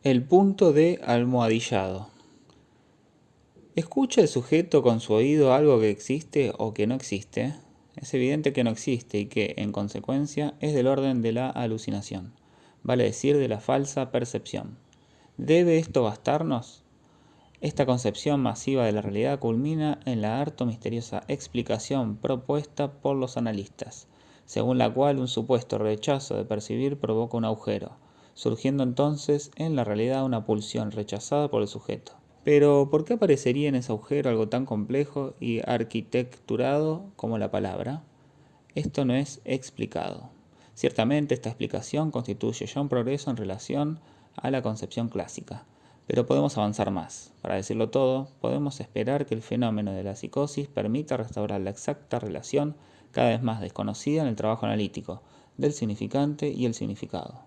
El punto de almohadillado. ¿Escucha el sujeto con su oído algo que existe o que no existe? Es evidente que no existe y que, en consecuencia, es del orden de la alucinación, vale decir, de la falsa percepción. ¿Debe esto bastarnos? Esta concepción masiva de la realidad culmina en la harto misteriosa explicación propuesta por los analistas, según la cual un supuesto rechazo de percibir provoca un agujero, surgiendo entonces en la realidad una pulsión rechazada por el sujeto. Pero, ¿por qué aparecería en ese agujero algo tan complejo y arquitecturado como la palabra? Esto no es explicado. Ciertamente esta explicación constituye ya un progreso en relación a la concepción clásica, pero podemos avanzar más. Para decirlo todo, podemos esperar que el fenómeno de la psicosis permita restaurar la exacta relación, cada vez más desconocida en el trabajo analítico, del significante y el significado.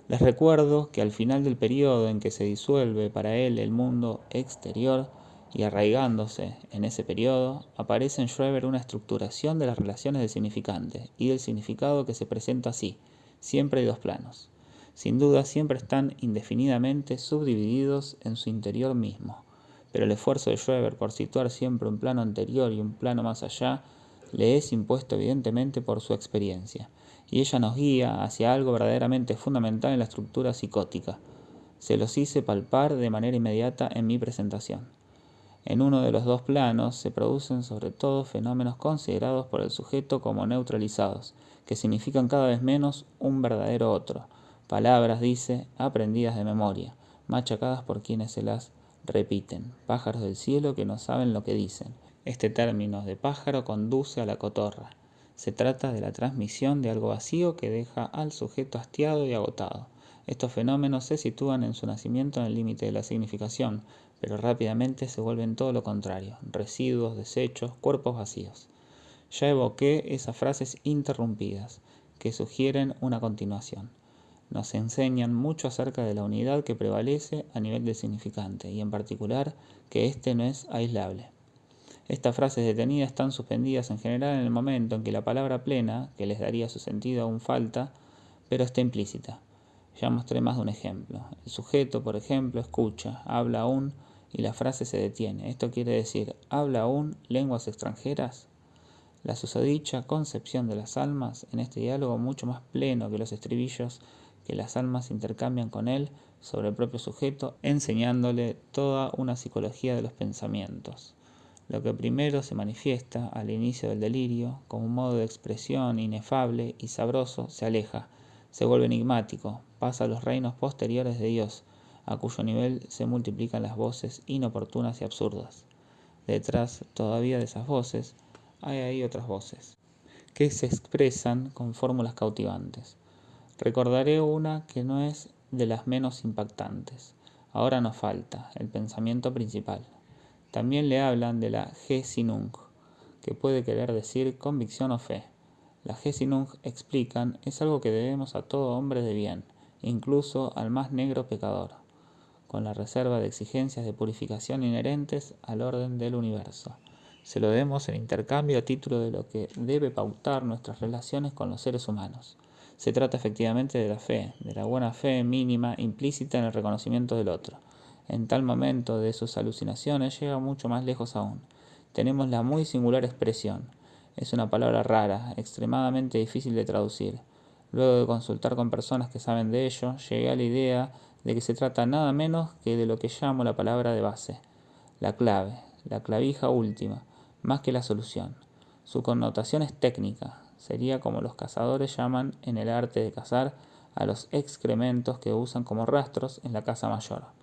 Les recuerdo que al final del periodo en que se disuelve para él el mundo exterior y arraigándose en ese periodo, aparece en Schreber una estructuración de las relaciones del significante y del significado que se presenta así: siempre hay dos planos. Sin duda siempre están indefinidamente subdivididos en su interior mismo, pero el esfuerzo de Schreber por situar siempre un plano anterior y un plano más allá le es impuesto evidentemente por su experiencia, y ella nos guía hacia algo verdaderamente fundamental en la estructura psicótica. Se los hice palpar de manera inmediata en mi presentación. En uno de los dos planos se producen sobre todo fenómenos considerados por el sujeto como neutralizados, que significan cada vez menos un verdadero otro. Palabras, dice, aprendidas de memoria, machacadas por quienes se las repiten, pájaros del cielo que no saben lo que dicen. Este término de pájaro conduce a la cotorra. Se trata de la transmisión de algo vacío que deja al sujeto hastiado y agotado. Estos fenómenos se sitúan en su nacimiento en el límite de la significación, pero rápidamente se vuelven todo lo contrario: residuos, desechos, cuerpos vacíos. Ya evoqué esas frases interrumpidas, que sugieren una continuación. Nos enseñan mucho acerca de la unidad que prevalece a nivel del significante, y en particular que éste no es aislable. Estas frases detenidas están suspendidas en general en el momento en que la palabra plena, que les daría su sentido, aún falta, pero está implícita. Ya mostré más de un ejemplo. El sujeto, por ejemplo, escucha, habla aún, y la frase se detiene. Esto quiere decir: ¿habla aún lenguas extranjeras? La susodicha concepción de las almas, en este diálogo mucho más pleno que los estribillos que las almas intercambian con él sobre el propio sujeto, enseñándole toda una psicología de los pensamientos. Lo que primero se manifiesta al inicio del delirio, como un modo de expresión inefable y sabroso, se aleja, se vuelve enigmático, pasa a los reinos posteriores de Dios, a cuyo nivel se multiplican las voces inoportunas y absurdas. Detrás todavía de esas voces hay ahí otras voces, que se expresan con fórmulas cautivantes. Recordaré una que no es de las menos impactantes. Ahora nos falta el pensamiento principal. También le hablan de la Gesinnung, que puede querer decir convicción o fe. La Gesinnung, explican, es algo que debemos a todo hombre de bien, incluso al más negro pecador, con la reserva de exigencias de purificación inherentes al orden del universo. Se lo debemos en intercambio a título de lo que debe pautar nuestras relaciones con los seres humanos. Se trata efectivamente de la fe, de la buena fe mínima implícita en el reconocimiento del otro. En tal momento de sus alucinaciones llega mucho más lejos aún. Tenemos la muy singular expresión. Es una palabra rara, extremadamente difícil de traducir. Luego de consultar con personas que saben de ello, llegué a la idea de que se trata nada menos que de lo que llamo la palabra de base, la clave, la clavija última, más que la solución. Su connotación es técnica, sería como los cazadores llaman en el arte de cazar a los excrementos que usan como rastros en la caza mayor.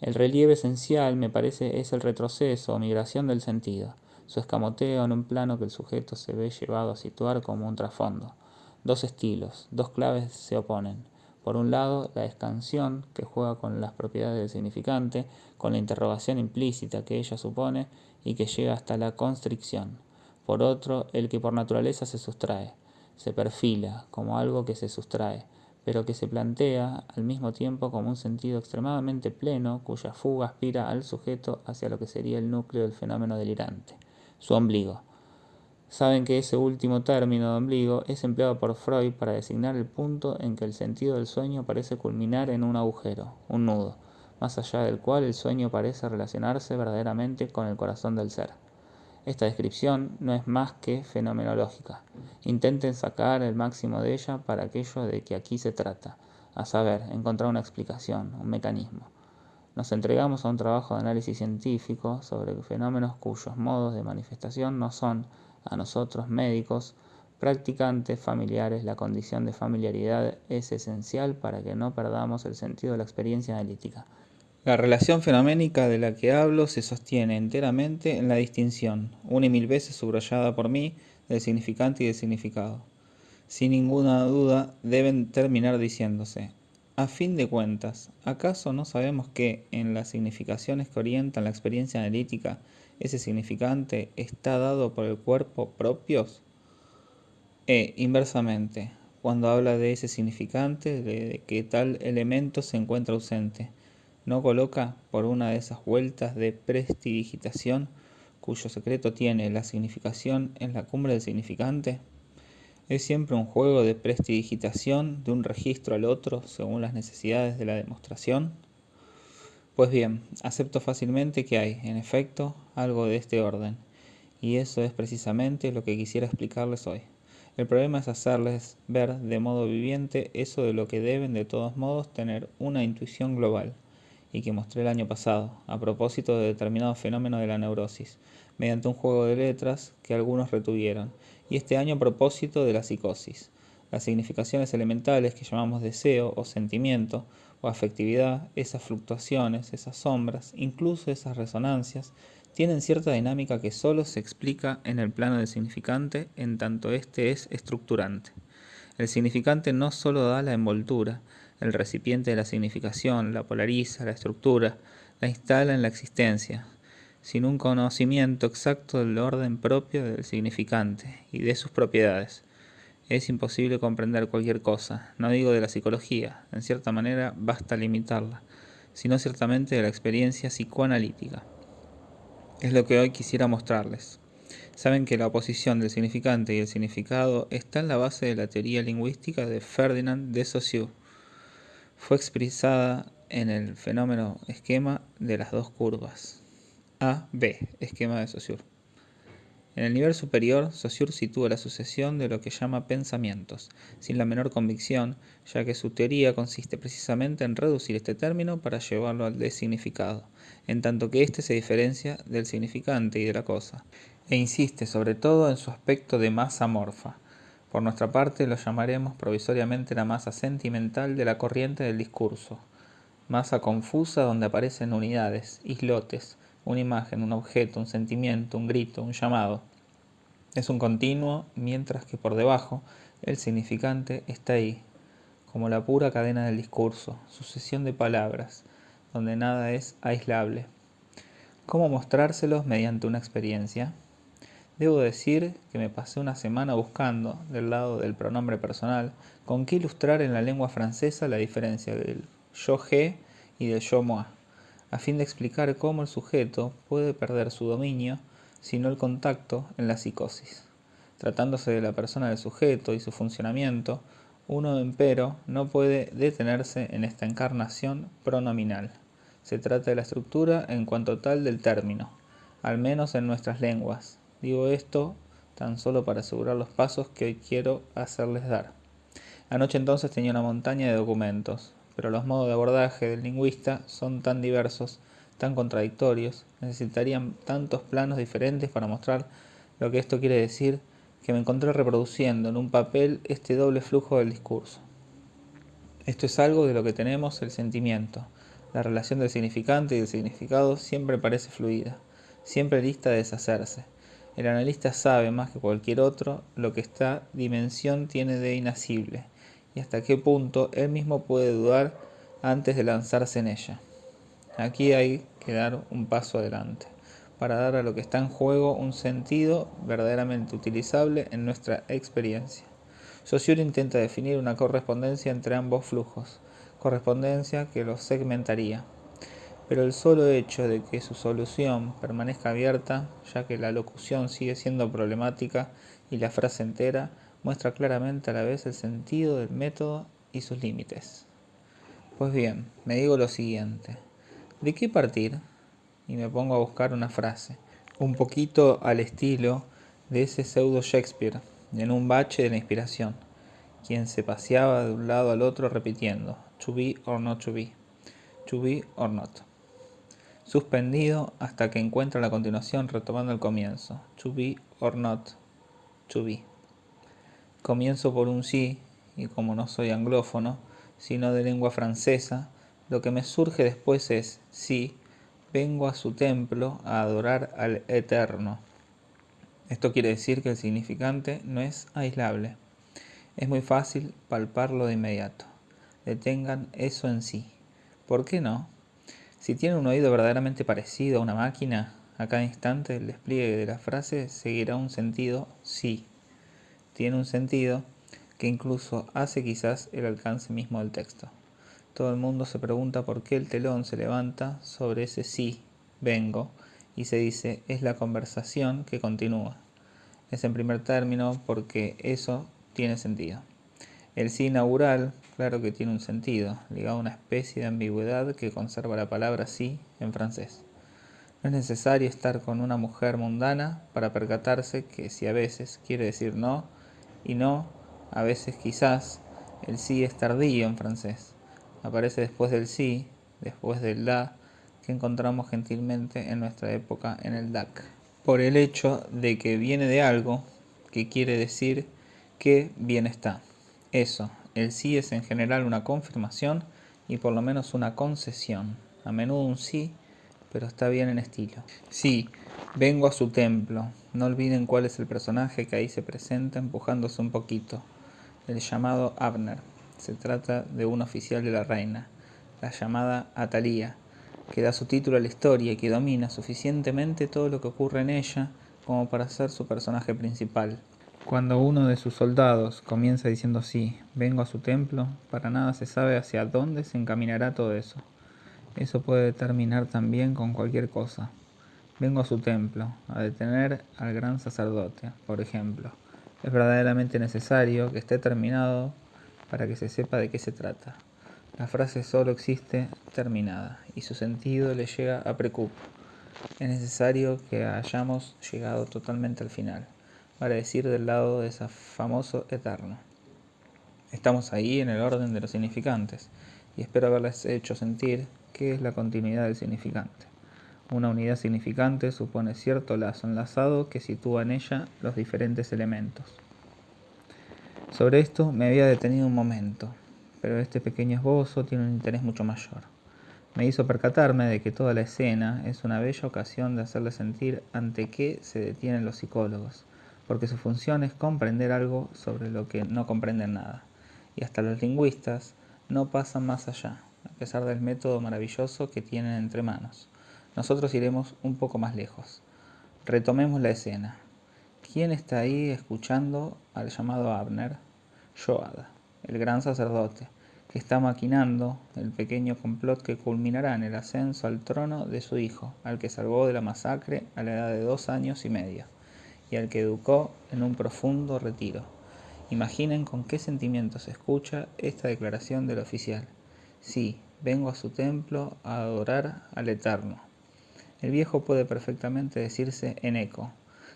El relieve esencial, me parece, es el retroceso o migración del sentido, su escamoteo en un plano que el sujeto se ve llevado a situar como un trasfondo. Dos estilos, dos claves se oponen. Por un lado, la escansión, que juega con las propiedades del significante, con la interrogación implícita que ella supone y que llega hasta la constricción. Por otro, el que por naturaleza se sustrae, se perfila como algo que se sustrae, pero que se plantea al mismo tiempo como un sentido extremadamente pleno, cuya fuga aspira al sujeto hacia lo que sería el núcleo del fenómeno delirante, su ombligo. Saben que ese último término de ombligo es empleado por Freud para designar el punto en que el sentido del sueño parece culminar en un agujero, un nudo, más allá del cual el sueño parece relacionarse verdaderamente con el corazón del ser. Esta descripción no es más que fenomenológica. Intenten sacar el máximo de ella para aquello de que aquí se trata, a saber, encontrar una explicación, un mecanismo. Nos entregamos a un trabajo de análisis científico sobre fenómenos cuyos modos de manifestación no son, a nosotros médicos, practicantes, familiares. La condición de familiaridad es esencial para que no perdamos el sentido de la experiencia analítica. La relación fenoménica de la que hablo se sostiene enteramente en la distinción, una y mil veces subrayada por mí, del significante y del significado. Sin ninguna duda deben terminar diciéndose: a fin de cuentas, ¿acaso no sabemos que, en las significaciones que orientan la experiencia analítica, ese significante está dado por el cuerpo propios? Inversamente, cuando habla de ese significante, de que tal elemento se encuentra ausente, ¿no coloca por una de esas vueltas de prestidigitación, cuyo secreto tiene la significación en la cumbre del significante? ¿Es siempre un juego de prestidigitación de un registro al otro según las necesidades de la demostración? Pues bien, acepto fácilmente que hay, en efecto, algo de este orden, y eso es precisamente lo que quisiera explicarles hoy. El problema es hacerles ver de modo viviente eso de lo que deben de todos modos tener una intuición global, y que mostré el año pasado, a propósito de determinado fenómeno de la neurosis, mediante un juego de letras que algunos retuvieron, y este año a propósito de la psicosis. Las significaciones elementales que llamamos deseo o sentimiento o afectividad, esas fluctuaciones, esas sombras, incluso esas resonancias, tienen cierta dinámica que solo se explica en el plano del significante en tanto éste es estructurante. El significante no solo da la envoltura, el recipiente de la significación, la polariza, la estructura, la instala en la existencia, sin un conocimiento exacto del orden propio del significante y de sus propiedades. Es imposible comprender cualquier cosa, no digo de la psicología, en cierta manera basta limitarla, sino ciertamente de la experiencia psicoanalítica. Es lo que hoy quisiera mostrarles. Saben que la oposición del significante y el significado está en la base de la teoría lingüística de Ferdinand de Saussure. Fue expresada en el fenómeno esquema de las dos curvas. A-B, esquema de Saussure. En el nivel superior, Saussure sitúa la sucesión de lo que llama pensamientos, sin la menor convicción, ya que su teoría consiste precisamente en reducir este término para llevarlo al designificado, en tanto que éste se diferencia del significante y de la cosa, e insiste sobre todo en su aspecto de masa amorfa. Por nuestra parte, lo llamaremos provisoriamente la masa sentimental de la corriente del discurso, masa confusa donde aparecen unidades, islotes, una imagen, un objeto, un sentimiento, un grito, un llamado. Es un continuo, mientras que por debajo el significante está ahí, como la pura cadena del discurso, sucesión de palabras, donde nada es aislable. ¿Cómo mostrárselos mediante una experiencia? Debo decir que me pasé una semana buscando, del lado del pronombre personal, con qué ilustrar en la lengua francesa la diferencia del yo-je y del yo-moi, a fin de explicar cómo el sujeto puede perder su dominio, sino el contacto, en la psicosis. Tratándose de la persona del sujeto y su funcionamiento, uno empero no puede detenerse en esta encarnación pronominal. Se trata de la estructura en cuanto tal del término, al menos en nuestras lenguas. Digo esto tan solo para asegurar los pasos que hoy quiero hacerles dar. Anoche entonces tenía una montaña de documentos, pero los modos de abordaje del lingüista son tan diversos, tan contradictorios, necesitarían tantos planos diferentes para mostrar lo que esto quiere decir, que me encontré reproduciendo en un papel este doble flujo del discurso. Esto es algo de lo que tenemos el sentimiento. La relación del significante y del significado siempre parece fluida, siempre lista de deshacerse. El analista sabe más que cualquier otro lo que esta dimensión tiene de inasible y hasta qué punto él mismo puede dudar antes de lanzarse en ella. Aquí hay que dar un paso adelante, para dar a lo que está en juego un sentido verdaderamente utilizable en nuestra experiencia. Saussure intenta definir una correspondencia entre ambos flujos, correspondencia que los segmentaría. pero el solo hecho de que su solución permanezca abierta, ya que la locución sigue siendo problemática y la frase entera, muestra claramente a la vez el sentido del método y sus límites. Pues bien, me digo lo siguiente: ¿de qué partir? Y me pongo a buscar una frase, un poquito al estilo de ese pseudo Shakespeare, en un bache de la inspiración, quien se paseaba de un lado al otro repitiendo to be or not to be, to be or not, suspendido hasta que encuentra la continuación retomando el comienzo, to be or not to be. Comienzo por un sí, y como no soy anglófono, sino de lengua francesa, lo que me surge después es sí, vengo a su templo a adorar al Eterno. Esto quiere decir que el significante no es aislable. Es muy fácil palparlo de inmediato. Detengan eso en sí. ¿Por qué no? Si tienen un oído verdaderamente parecido a una máquina, a cada instante el despliegue de la frase seguirá un sentido sí. Tiene un sentido que incluso hace quizás el alcance mismo del texto. Todo el mundo se pregunta por qué el telón se levanta sobre ese sí, vengo, y se dice es la conversación que continúa. Es en primer término porque eso tiene sentido. El sí inaugural, claro que tiene un sentido, ligado a una especie de ambigüedad que conserva la palabra sí en francés. No es necesario estar con una mujer mundana para percatarse que si a veces quiere decir no y no, a veces quizás, el sí es tardío en francés. Aparece después del sí, después del la, que encontramos gentilmente en nuestra época en el DAC. Por el hecho de que viene de algo que quiere decir que bien está. Eso, el sí es en general una confirmación y por lo menos una concesión. A menudo un sí, pero está bien en estilo. Sí, vengo a su templo. No olviden cuál es el personaje que ahí se presenta empujándose un poquito. El llamado Abner. Se trata de un oficial de la reina, la llamada Atalía, que da su título a la historia y que domina suficientemente todo lo que ocurre en ella como para ser su personaje principal. Cuando uno de sus soldados comienza diciendo sí, vengo a su templo, para nada se sabe hacia dónde se encaminará todo eso. Eso puede terminar también con cualquier cosa. Vengo a su templo, a detener al gran sacerdote, por ejemplo. Es verdaderamente necesario que esté terminado para que se sepa de qué se trata. La frase solo existe terminada y su sentido le llega a precup. Es necesario que hayamos llegado totalmente al final, para decir del lado de ese famoso eterno. Estamos ahí en el orden de los significantes y espero haberles hecho sentir qué es la continuidad del significante. Una unidad significante supone cierto lazo enlazado que sitúa en ella los diferentes elementos. Sobre esto me había detenido un momento, pero este pequeño esbozo tiene un interés mucho mayor. Me hizo percatarme de que toda la escena es una bella ocasión de hacerle sentir ante qué se detienen los psicólogos, porque su función es comprender algo sobre lo que no comprenden nada, y hasta los lingüistas no pasan más allá, a pesar del método maravilloso que tienen entre manos. Nosotros iremos un poco más lejos. Retomemos la escena. ¿Quién está ahí escuchando al llamado Abner? Joad, el gran sacerdote, que está maquinando el pequeño complot que culminará en el ascenso al trono de su hijo, al que salvó de la masacre a la edad de 2 años y medio, y al que educó en un profundo retiro. Imaginen con qué sentimiento se escucha esta declaración del oficial. Sí, vengo a su templo a adorar al Eterno. El viejo puede perfectamente decirse en eco.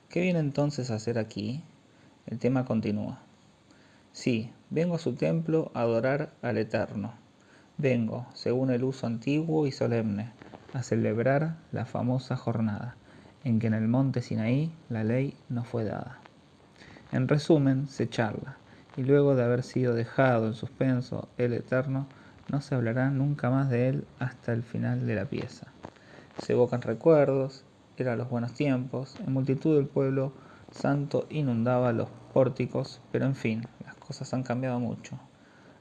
¿Qué viene entonces a hacer aquí? El tema continúa. Sí, vengo a su templo a adorar al Eterno. Vengo, según el uso antiguo y solemne, a celebrar la famosa jornada, en que en el monte Sinaí la ley no fue dada. En resumen, se charla, y luego de haber sido dejado en suspenso el Eterno, no se hablará nunca más de él hasta el final de la pieza. Se evocan recuerdos, eran los buenos tiempos, en multitud del pueblo santo inundaba los pórticos, pero en fin, las cosas han cambiado mucho.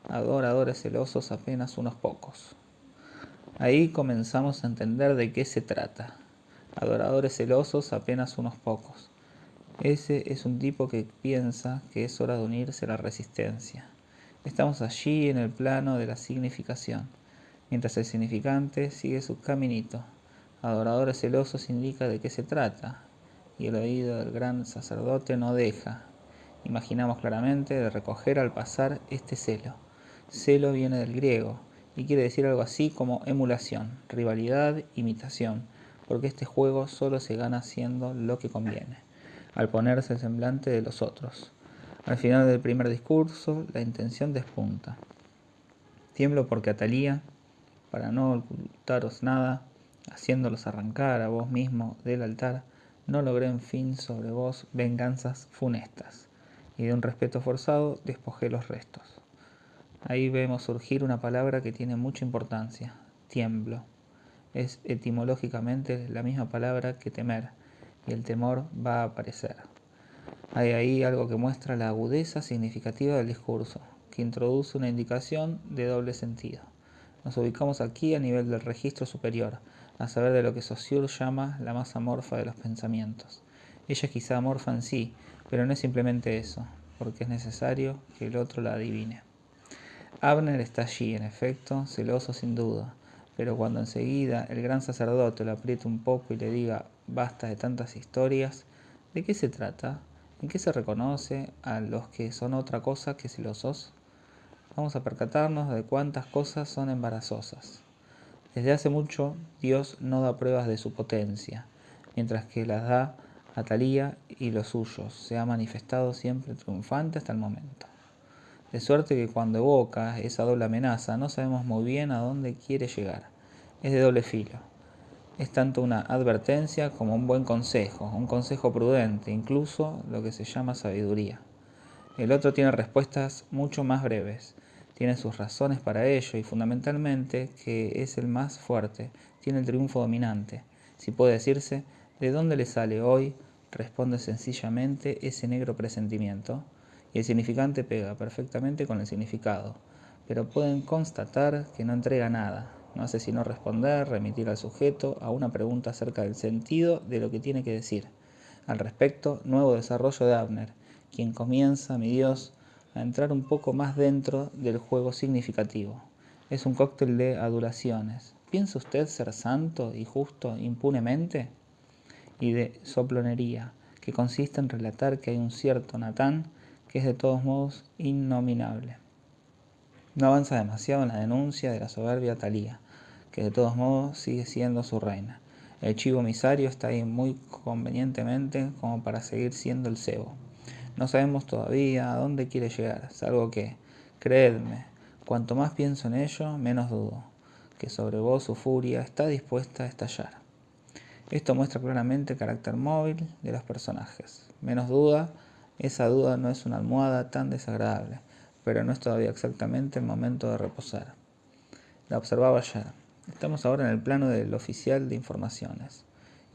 Adoradores celosos apenas unos pocos. Ahí comenzamos a entender de qué se trata. Adoradores celosos apenas unos pocos. Ese es un tipo que piensa que es hora de unirse a la resistencia. Estamos allí en el plano de la significación. mientras el significante sigue su caminito. Adoradores celosos indica de qué se trata, y el oído del gran sacerdote no deja. Imaginamos claramente de recoger al pasar este celo. Celo viene del griego y quiere decir algo así como emulación, rivalidad, imitación, porque este juego solo se gana haciendo lo que conviene, al ponerse el semblante de los otros. Al final del primer discurso, la intención despunta. Tiemblo porque Atalía, para no ocultaros nada, haciéndolos arrancar a vos mismo del altar, no logré en fin sobre vos venganzas funestas, y de un respeto forzado despojé los restos. Ahí vemos surgir una palabra que tiene mucha importancia, tiemblo. Es etimológicamente la misma palabra que temer, y el temor va a aparecer. Hay ahí algo que muestra la agudeza significativa del discurso, que introduce una indicación de doble sentido. Nos ubicamos aquí a nivel del registro superior, a saber de lo que Saussure llama la masa amorfa de los pensamientos. Ella es quizá amorfa en sí, pero no es simplemente eso, porque es necesario que el otro la adivine. Abner está allí, en efecto, celoso sin duda, pero cuando enseguida el gran sacerdote lo apriete un poco y le diga basta de tantas historias, ¿de qué se trata? ¿En qué se reconoce a los que son otra cosa que celosos? Vamos a percatarnos de cuántas cosas son embarazosas. Desde hace mucho Dios no da pruebas de su potencia, mientras que las da a Talía y los suyos. Se ha manifestado siempre triunfante hasta el momento. De suerte que cuando evoca esa doble amenaza no sabemos muy bien a dónde quiere llegar. Es de doble filo. Es tanto una advertencia como un buen consejo, un consejo prudente, incluso lo que se llama sabiduría. El otro tiene respuestas mucho más breves, tiene sus razones para ello y fundamentalmente, que es el más fuerte, tiene el triunfo dominante. Si puede decirse, ¿de dónde le sale hoy? Responde sencillamente ese negro presentimiento, y el significante pega perfectamente con el significado, pero pueden constatar que no entrega nada, no hace sino responder, remitir al sujeto a una pregunta acerca del sentido de lo que tiene que decir. Al respecto, nuevo desarrollo de Abner, quien comienza, mi Dios, a entrar un poco más dentro del juego significativo. Es un cóctel de adulaciones. ¿Piensa usted ser santo y justo impunemente? Y de soplonería, que consiste en relatar que hay un cierto Natán que es de todos modos innominable. No avanza demasiado en la denuncia de la soberbia Talía, que de todos modos sigue siendo su reina. El chivo emisario está ahí muy convenientemente como para seguir siendo el cebo. No sabemos todavía a dónde quiere llegar, salvo que, creedme, cuanto más pienso en ello, menos dudo, que sobre vos su furia está dispuesta a estallar. Esto muestra claramente el carácter móvil de los personajes. Menos duda, esa duda no es una almohada tan desagradable, pero no es todavía exactamente el momento de reposar. La observaba ayer. Estamos ahora en el plano del oficial de informaciones,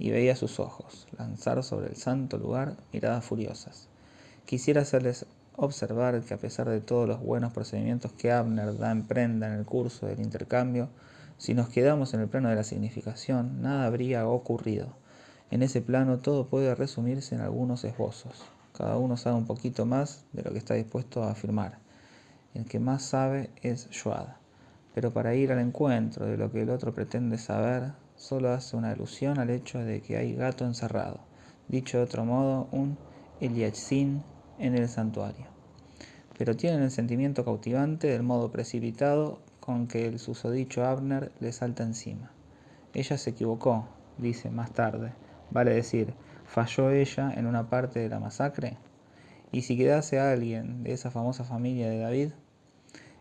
y veía sus ojos lanzar sobre el santo lugar miradas furiosas. Quisiera hacerles observar que a pesar de todos los buenos procedimientos que Abner da en prenda en el curso del intercambio, si nos quedamos en el plano de la significación, nada habría ocurrido. En ese plano todo puede resumirse en algunos esbozos. Cada uno sabe un poquito más de lo que está dispuesto a afirmar. El que más sabe es Joad. Pero para ir al encuentro de lo que el otro pretende saber, solo hace una alusión al hecho de que hay gato encerrado. Dicho de otro modo, un Eliatzin en el santuario. Pero tienen el sentimiento cautivante del modo precipitado con que el susodicho Abner le salta encima. Ella se equivocó, dice más tarde, vale decir, falló ella en una parte de la masacre. ¿Y si quedase alguien de esa famosa familia de David?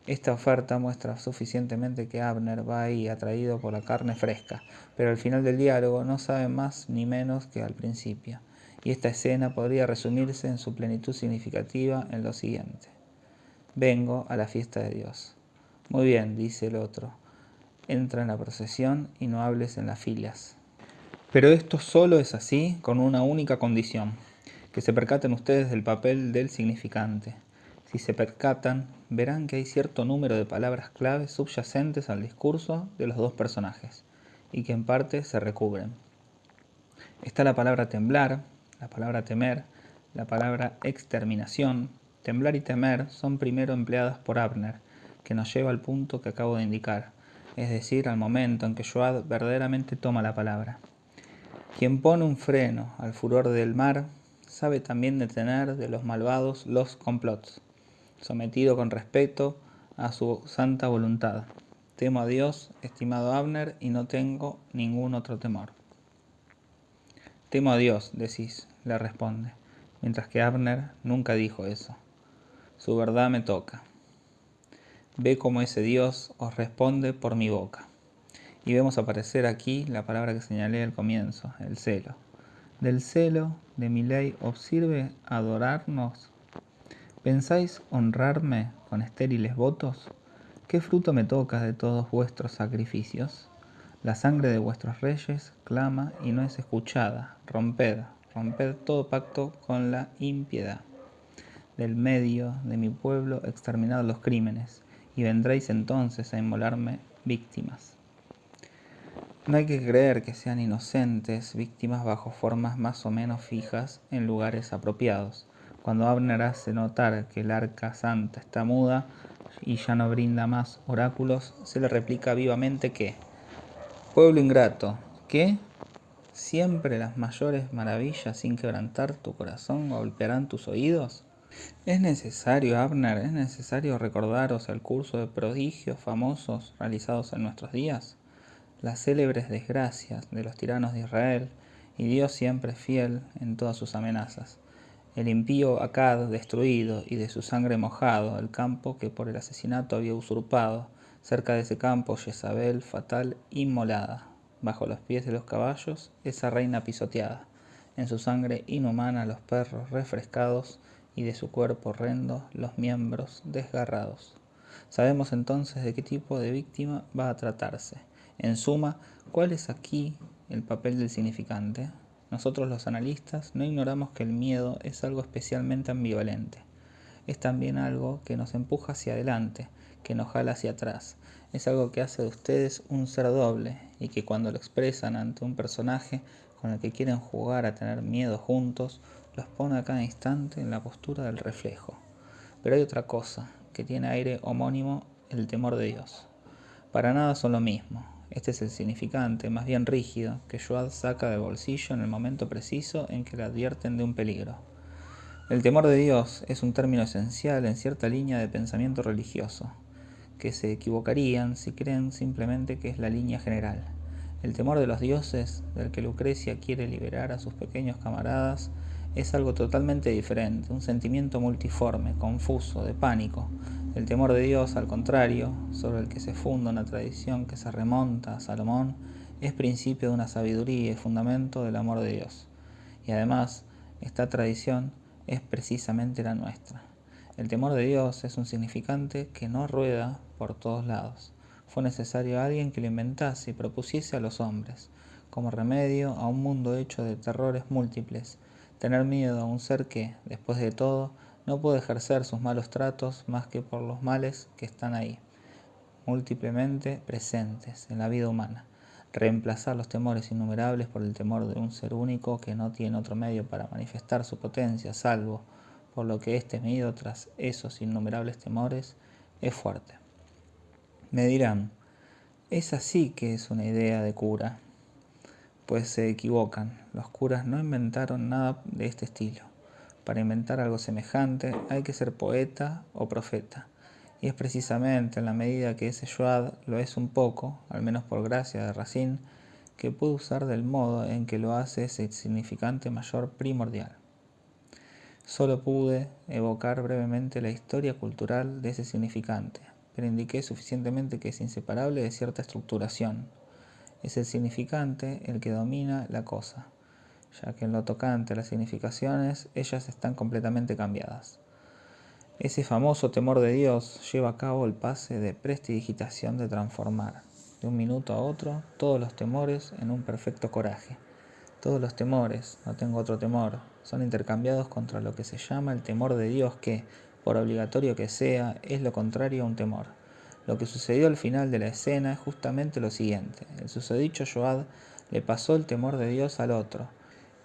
Esta oferta muestra suficientemente que Abner va ahí atraído por la carne fresca, pero al final del diálogo no sabe más ni menos que al principio, y esta escena podría resumirse en su plenitud significativa en lo siguiente. Vengo a la fiesta de Dios. Muy bien, dice el otro, entra en la procesión y no hables en las filas. Pero esto solo es así con una única condición, que se percaten ustedes del papel del significante. Si se percatan, verán que hay cierto número de palabras claves subyacentes al discurso de los dos personajes, y que en parte se recubren. Está la palabra temblar, la palabra temer, la palabra exterminación. Temblar y temer son primero empleadas por Abner, que nos lleva al punto que acabo de indicar. es decir, al momento en que Joab verdaderamente toma la palabra. Quien pone un freno al furor del mar, sabe también detener de los malvados los complots, sometido con respeto a su santa voluntad. Temo a Dios, estimado Abner, y no tengo ningún otro temor. Temo a Dios, decís, le responde, mientras que Abner nunca dijo eso. Su verdad me toca. Ve cómo ese Dios os responde por mi boca. Y vemos aparecer aquí la palabra que señalé al comienzo, el celo. Del celo de mi ley os sirve adorarnos. ¿Pensáis honrarme con estériles votos? ¿Qué fruto me toca de todos vuestros sacrificios? La sangre de vuestros reyes clama y no es escuchada. Romped, romped todo pacto con la impiedad. Del medio de mi pueblo exterminad los crímenes, y vendréis entonces a inmolarme víctimas. No hay que creer que sean inocentes, víctimas bajo formas más o menos fijas en lugares apropiados. Cuando Abner hace notar que el arca santa está muda y ya no brinda más oráculos, se le replica vivamente que, pueblo ingrato, ¿qué? ¿Siempre las mayores maravillas sin quebrantar tu corazón golpearán tus oídos? Es necesario, Abner, es necesario recordaros el curso de prodigios famosos realizados en nuestros días, las célebres desgracias de los tiranos de Israel, y Dios siempre fiel en todas sus amenazas. El impío Acad destruido y de su sangre mojado el campo que por el asesinato había usurpado, cerca de ese campo Jezabel fatal inmolada, bajo los pies de los caballos esa reina pisoteada, en su sangre inhumana los perros refrescados y de su cuerpo horrendo los miembros desgarrados. Sabemos entonces de qué tipo de víctima va a tratarse. En suma, ¿cuál es aquí el papel del significante? Nosotros los analistas no ignoramos que el miedo es algo especialmente ambivalente. Es también algo que nos empuja hacia adelante, que nos jala hacia atrás. Es algo que hace de ustedes un ser doble y que cuando lo expresan ante un personaje con el que quieren jugar a tener miedo juntos, los pone a cada instante en la postura del reflejo. Pero hay otra cosa, que tiene aire homónimo, el temor de Dios. Para nada son lo mismo. Este es el significante, más bien rígido, que Joab saca del bolsillo en el momento preciso en que le advierten de un peligro. El temor de Dios es un término esencial en cierta línea de pensamiento religioso, que se equivocarían si creen simplemente que es la línea general. El temor de los dioses, del que Lucrecia quiere liberar a sus pequeños camaradas, es algo totalmente diferente, un sentimiento multiforme, confuso, de pánico. El temor de Dios, al contrario, sobre el que se funda una tradición que se remonta a Salomón, es principio de una sabiduría y fundamento del amor de Dios. Y además, esta tradición es precisamente la nuestra. El temor de Dios es un significante que no rueda por todos lados. Fue necesario alguien que lo inventase y propusiese a los hombres, como remedio a un mundo hecho de terrores múltiples, tener miedo a un ser que, después de todo, no puede ejercer sus malos tratos más que por los males que están ahí, múltiplemente presentes en la vida humana. Reemplazar los temores innumerables por el temor de un ser único que no tiene otro medio para manifestar su potencia, salvo por lo que es temido tras esos innumerables temores, es fuerte. Me dirán, esa sí que es una idea de cura. Pues se equivocan, los curas no inventaron nada de este estilo. Para inventar algo semejante hay que ser poeta o profeta. Y es precisamente en la medida que ese Joad lo es un poco, al menos por gracia de Racine, que puede usar del modo en que lo hace ese significante mayor primordial. Solo pude evocar brevemente la historia cultural de ese significante, pero indiqué suficientemente que es inseparable de cierta estructuración. Es el significante el que domina la cosa, ya que en lo tocante a las significaciones, ellas están completamente cambiadas. Ese famoso temor de Dios lleva a cabo el pase de prestidigitación de transformar, de un minuto a otro, todos los temores en un perfecto coraje. Todos los temores, no tengo otro temor, son intercambiados contra lo que se llama el temor de Dios que, por obligatorio que sea, es lo contrario a un temor. Lo que sucedió al final de la escena es justamente lo siguiente. El susodicho Joab le pasó el temor de Dios al otro,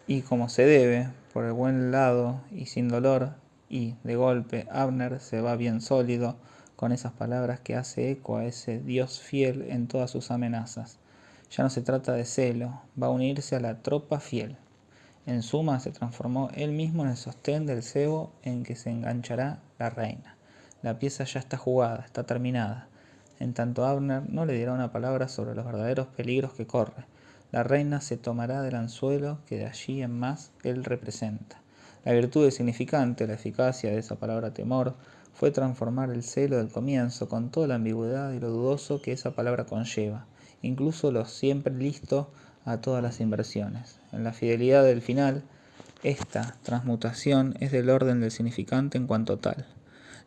y como se debe, por el buen lado y sin dolor, y, de golpe, Abner se va bien sólido, con esas palabras que hace eco a ese Dios fiel en todas sus amenazas. Ya no se trata de celo, va a unirse a la tropa fiel. En suma, se transformó él mismo en el sostén del cebo en que se enganchará la reina. La pieza ya está jugada, está terminada. En tanto Abner no le dirá una palabra sobre los verdaderos peligros que corre. La reina se tomará del anzuelo que de allí en más él representa. La virtud del significante, la eficacia de esa palabra temor, fue transformar el celo del comienzo con toda la ambigüedad y lo dudoso que esa palabra conlleva, incluso lo siempre listo a todas las inversiones. En la fidelidad del final, esta transmutación es del orden del significante en cuanto tal.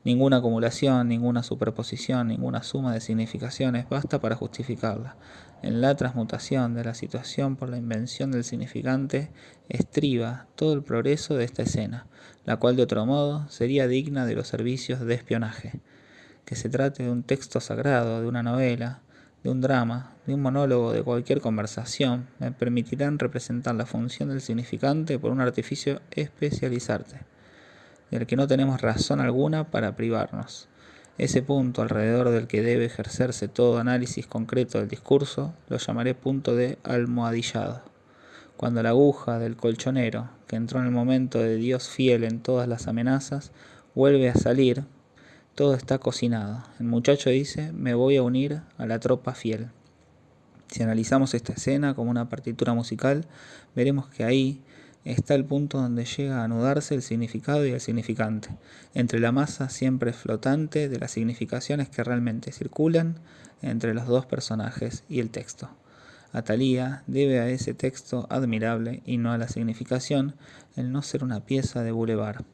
Ninguna acumulación, ninguna superposición, ninguna suma de significaciones basta para justificarla. En la transmutación de la situación por la invención del significante estriba todo el progreso de esta escena, la cual de otro modo sería digna de los servicios de espionaje. Que se trate de un texto sagrado, de una novela, de un drama, de un monólogo, de cualquier conversación, me permitirán representar la función del significante por un artificio especializante, del que no tenemos razón alguna para privarnos. Ese punto alrededor del que debe ejercerse todo análisis concreto del discurso lo llamaré punto de almohadillado. Cuando la aguja del colchonero, que entró en el momento de Dios fiel en todas las amenazas, vuelve a salir, todo está cocinado. El muchacho dice, me voy a unir a la tropa fiel. Si analizamos esta escena como una partitura musical, veremos que ahí está el punto donde llega a anudarse el significado y el significante, entre la masa siempre flotante de las significaciones que realmente circulan entre los dos personajes y el texto. Atalía debe a ese texto admirable y no a la significación el no ser una pieza de bulevar.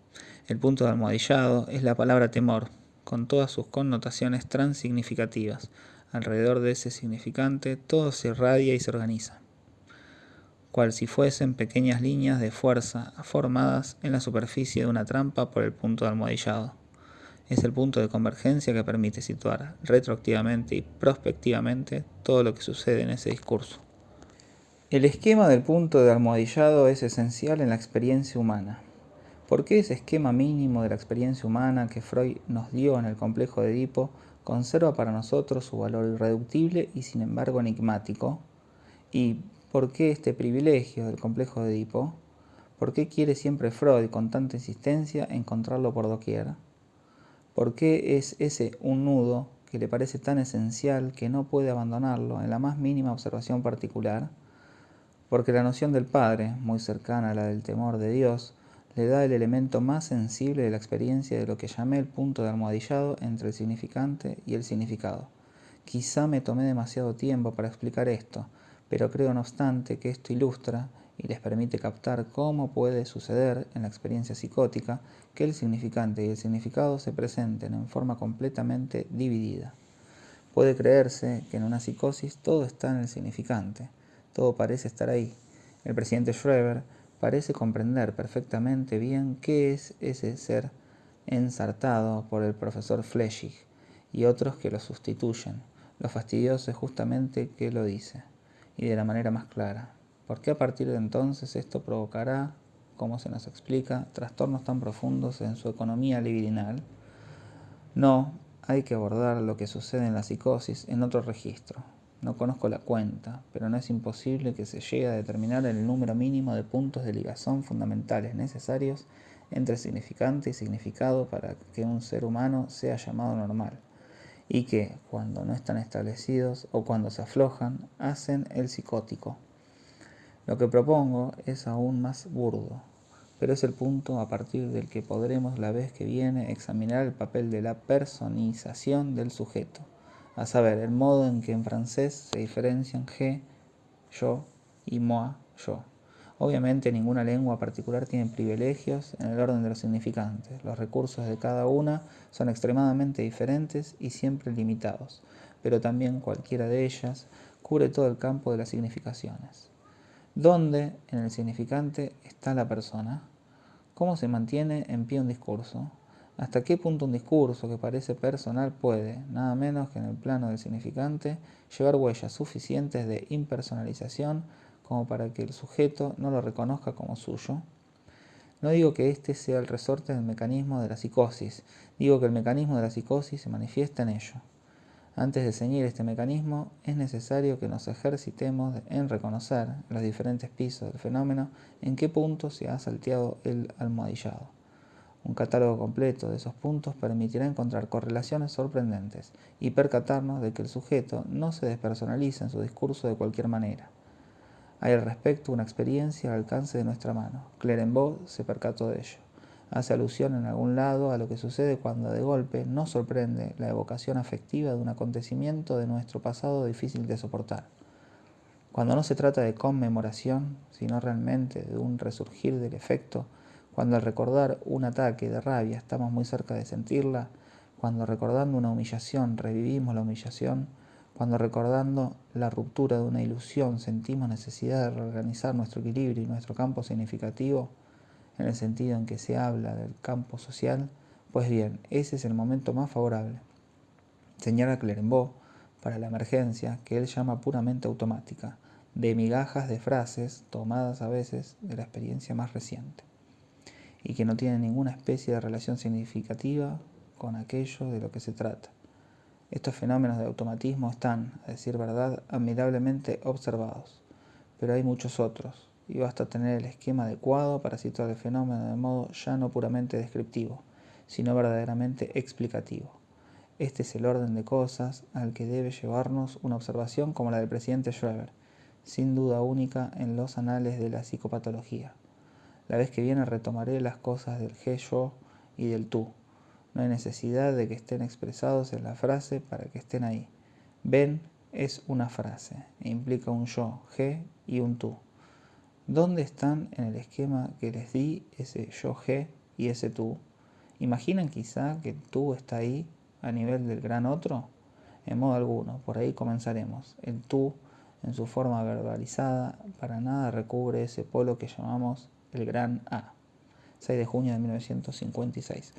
El punto de almohadillado es la palabra temor, con todas sus connotaciones transignificativas. Alrededor de ese significante todo se irradia y se organiza, cual si fuesen pequeñas líneas de fuerza formadas en la superficie de una trampa por el punto de almohadillado. Es el punto de convergencia que permite situar retroactivamente y prospectivamente todo lo que sucede en ese discurso. El esquema del punto de almohadillado es esencial en la experiencia humana. ¿Por qué ese esquema mínimo de la experiencia humana que Freud nos dio en el complejo de Edipo conserva para nosotros su valor irreductible y sin embargo enigmático? ¿Y por qué este privilegio del complejo de Edipo? ¿Por qué quiere siempre Freud con tanta insistencia encontrarlo por doquier? ¿Por qué es ese un nudo que le parece tan esencial que no puede abandonarlo en la más mínima observación particular? Porque la noción del Padre, muy cercana a la del temor de Dios, le da el elemento más sensible de la experiencia de lo que llamé el punto de almohadillado entre el significante y el significado. Quizá me tomé demasiado tiempo para explicar esto, pero creo no obstante que esto ilustra y les permite captar cómo puede suceder en la experiencia psicótica que el significante y el significado se presenten en forma completamente dividida. Puede creerse que en una psicosis todo está en el significante, todo parece estar ahí. El presidente Schreber parece comprender perfectamente bien qué es ese ser ensartado por el profesor Flechig y otros que lo sustituyen. Lo fastidioso es justamente que lo dice, y de la manera más clara. ¿Por qué a partir de entonces esto provocará, como se nos explica, trastornos tan profundos en su economía libidinal? No, hay que abordar lo que sucede en la psicosis en otro registro. No conozco la cuenta, pero no es imposible que se llegue a determinar el número mínimo de puntos de ligazón fundamentales necesarios entre significante y significado para que un ser humano sea llamado normal, y que, cuando no están establecidos o cuando se aflojan, hacen el psicótico. Lo que propongo es aún más burdo, pero es el punto a partir del que podremos la vez que viene examinar el papel de la personización del sujeto, a saber, el modo en que en francés se diferencian je, yo y moi, yo. Obviamente ninguna lengua particular tiene privilegios en el orden de los significantes. Los recursos de cada una son extremadamente diferentes y siempre limitados, pero también cualquiera de ellas cubre todo el campo de las significaciones. ¿Dónde en el significante está la persona? ¿Cómo se mantiene en pie un discurso? ¿Hasta qué punto un discurso que parece personal puede, nada menos que en el plano del significante, llevar huellas suficientes de impersonalización como para que el sujeto no lo reconozca como suyo? No digo que este sea el resorte del mecanismo de la psicosis, digo que el mecanismo de la psicosis se manifiesta en ello. Antes de ceñir este mecanismo, es necesario que nos ejercitemos en reconocer en los diferentes pisos del fenómeno en qué punto se ha salteado el almohadillado. Un catálogo completo de esos puntos permitirá encontrar correlaciones sorprendentes y percatarnos de que el sujeto no se despersonaliza en su discurso de cualquier manera. Hay al respecto una experiencia al alcance de nuestra mano. Clérambault se percató de ello. Hace alusión en algún lado a lo que sucede cuando de golpe nos sorprende la evocación afectiva de un acontecimiento de nuestro pasado difícil de soportar. Cuando no se trata de conmemoración, sino realmente de un resurgir del efecto, cuando al recordar un ataque de rabia estamos muy cerca de sentirla, cuando recordando una humillación revivimos la humillación, cuando recordando la ruptura de una ilusión sentimos necesidad de reorganizar nuestro equilibrio y nuestro campo significativo, en el sentido en que se habla del campo social, pues bien, ese es el momento más favorable. Señala Clérambault para la emergencia, que él llama puramente automática, de migajas de frases tomadas a veces de la experiencia más reciente, y que no tienen ninguna especie de relación significativa con aquello de lo que se trata. Estos fenómenos de automatismo están, a decir verdad, admirablemente observados, pero hay muchos otros, y basta tener el esquema adecuado para situar el fenómeno de modo ya no puramente descriptivo, sino verdaderamente explicativo. Este es el orden de cosas al que debe llevarnos una observación como la del presidente Schreber, sin duda única en los anales de la psicopatología. La vez que viene retomaré las cosas del yo y del tú. No hay necesidad de que estén expresados en la frase para que estén ahí. Ven es una frase e implica un yo, G, y un tú. ¿Dónde están en el esquema que les di ese yo, G y ese tú? ¿Imaginan quizá que el tú está ahí a nivel del gran otro? En modo alguno, por ahí comenzaremos. El tú, en su forma verbalizada, para nada recubre ese polo que llamamos el gran A. 6 de junio de 1956.